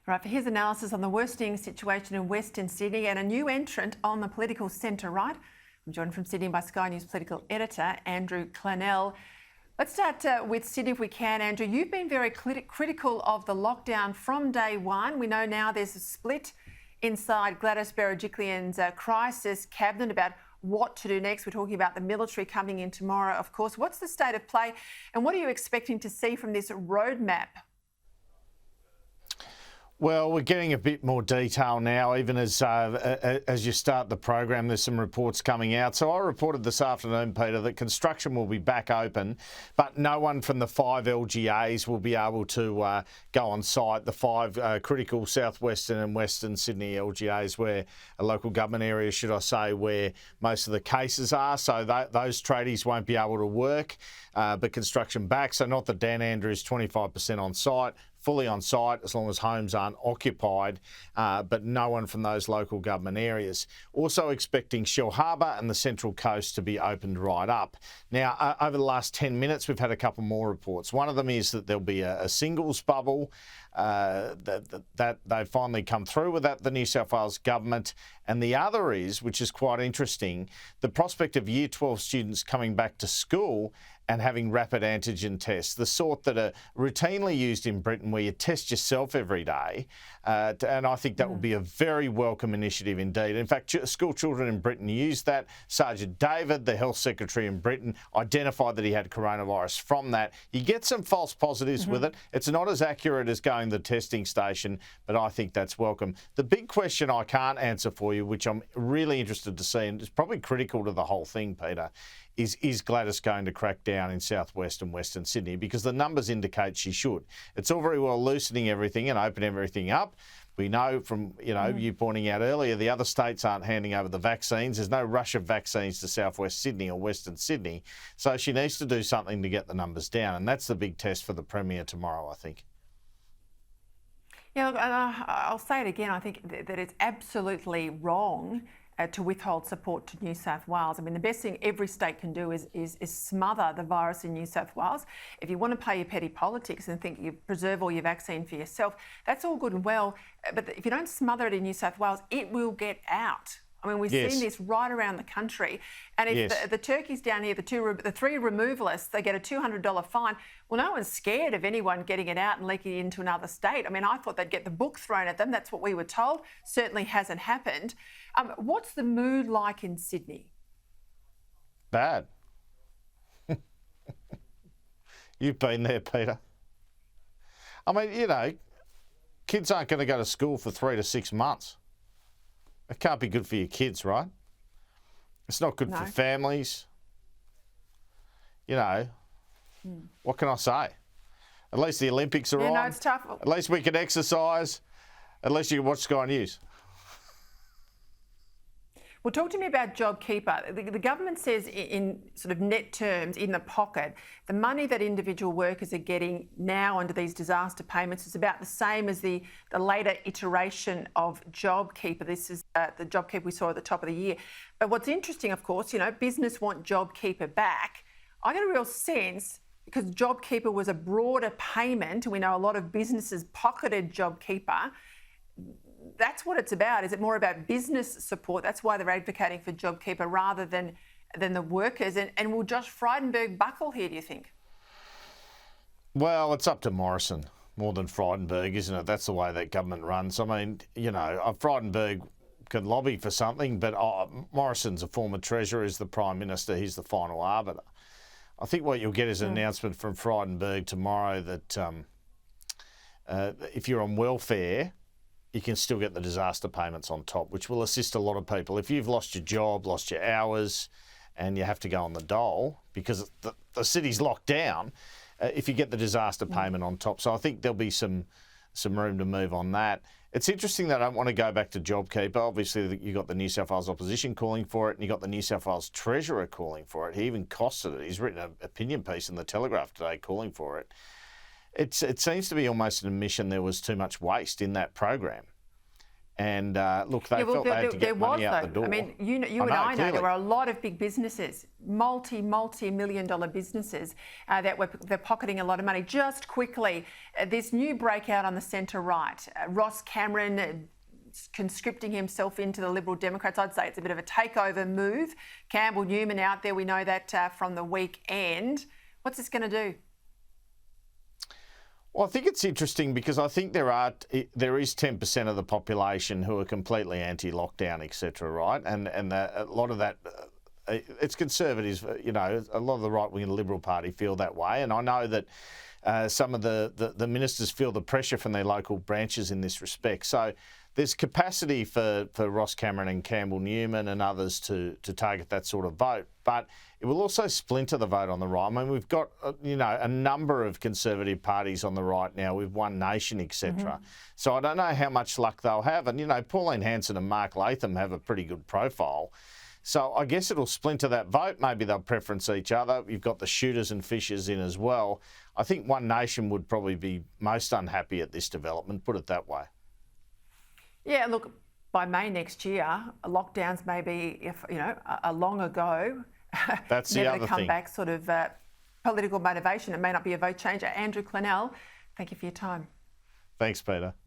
Right, for his analysis on the worsening situation in Western Sydney and a new entrant on the political centre right. I'm joined from Sydney by Sky News Political Editor Andrew Clennell. Let's start with Sydney if we can, Andrew. You've been very critical of the lockdown from day one. We know now there's a split inside Gladys Berejiklian's crisis cabinet about what to do next. We're talking about the military coming in tomorrow, of course. What's the state of play and what are you expecting to see from this roadmap? Well, we're getting a bit more detail now, even as you start the program, there's some reports coming out. So I reported this afternoon, Peter, that construction will be back open, but no one from the 5 LGAs will be able to go on site. The 5 critical southwestern and western Sydney LGAs, where a local government area, should I say, where most of the cases are. So those tradies won't be able to work, but construction back. So not that Dan Andrews 25% on site, fully on site as long as homes aren't occupied, but no one from those local government areas. Also expecting Shellharbour and the Central Coast to be opened right up. Now, over the last 10 minutes, we've had a couple more reports. One of them is that there'll be a singles bubble, that they've finally come through with that, the New South Wales government. And the other is, which is quite interesting, the prospect of Year 12 students coming back to school and having rapid antigen tests, the sort that are routinely used in Britain, where you test yourself every day. And I think that would be a very welcome initiative indeed. In fact, school children in Britain used that. Sergeant David, the Health Secretary in Britain, identified that he had coronavirus from that. You get some false positives with it. It's not as accurate as going to the testing station, but I think that's welcome. The big question I can't answer for you, which I'm really interested to see, and it's probably critical to the whole thing, Peter, is Gladys going to crack down in southwest and western Sydney? Because the numbers indicate she should. It's all very well loosening everything and opening everything up. We know from, you pointing out earlier, the other states aren't handing over the vaccines. There's no rush of vaccines to southwest Sydney or western Sydney. So she needs to do something to get the numbers down. And that's the big test for the Premier tomorrow, I think. Yeah, look, I'll say it again. I think that it's absolutely wrong to withhold support to New South Wales. I mean, the best thing every state can do is smother the virus in New South Wales. If you want to play your petty politics and think you preserve all your vaccine for yourself, that's all good and well. But if you don't smother it in New South Wales, it will get out. I mean, we've seen this right around the country. And if the turkeys down here, the 3 removalists, they get a $200 fine. Well, no one's scared of anyone getting it out and leaking it into another state. I mean, I thought they'd get the book thrown at them. That's what we were told. Certainly hasn't happened. What's the mood like in Sydney? Bad. You've been there, Peter. I mean, kids aren't going to go to school for 3 to 6 months. It can't be good for your kids, right? It's not good for families. What can I say? At least the Olympics are on. No, it's tough. At least we can exercise. At least you can watch Sky News. Well, talk to me about JobKeeper. The government says in sort of net terms, in the pocket, the money that individual workers are getting now under these disaster payments is about the same as the later iteration of JobKeeper. This is the JobKeeper we saw at the top of the year. But what's interesting, of course, business want JobKeeper back. I get a real sense, because JobKeeper was a broader payment, and we know a lot of businesses pocketed JobKeeper. That's what it's about. Is it more about business support? That's why they're advocating for JobKeeper rather than the workers. And will Josh Frydenberg buckle here, do you think? Well, it's up to Morrison more than Frydenberg, isn't it? That's the way that government runs. I mean, Frydenberg can lobby for something, but Morrison's a former treasurer, he's the Prime Minister, he's the final arbiter. I think what you'll get is an announcement from Frydenberg tomorrow that if you're on welfare, you can still get the disaster payments on top, which will assist a lot of people. If you've lost your job, lost your hours, and you have to go on the dole because the city's locked down, if you get the disaster payment on top. So I think there'll be some room to move on that. It's interesting that I don't want to go back to JobKeeper. Obviously, you got the New South Wales opposition calling for it, and you got the New South Wales Treasurer calling for it. He even costed it. He's written an opinion piece in the Telegraph today calling for it. It seems to be almost an admission there was too much waste in that program. And look, they felt they had to get money out the door. I mean, you and I know clearly. there were a lot of big businesses, multi-million-dollar businesses that they're pocketing a lot of money. Just quickly, this new breakout on the centre-right, Ross Cameron conscripting himself into the Liberal Democrats. I'd say it's a bit of a takeover move. Campbell Newman out there, we know that from the weekend. What's this going to do? Well, I think it's interesting because I think there is 10% of the population who are completely anti-lockdown, etc. Right, and a lot of that, it's conservatives. You know, a lot of the right wing of the Liberal Party feel that way, and I know that some of the ministers feel the pressure from their local branches in this respect. So there's capacity for Ross Cameron and Campbell Newman and others to target that sort of vote, but it will also splinter the vote on the right. I mean, we've got a number of conservative parties on the right now with One Nation, etc. So I don't know how much luck they'll have. And Pauline Hanson and Mark Latham have a pretty good profile. So I guess it'll splinter that vote. Maybe they'll preference each other. You've got the shooters and fishers in as well. I think One Nation would probably be most unhappy at this development, put it that way. Yeah, look, by May next year, lockdowns may be, a long ago. That's the never other to come thing. back sort of political motivation. It may not be a vote changer. Andrew Clennell, thank you for your time. Thanks, Peter.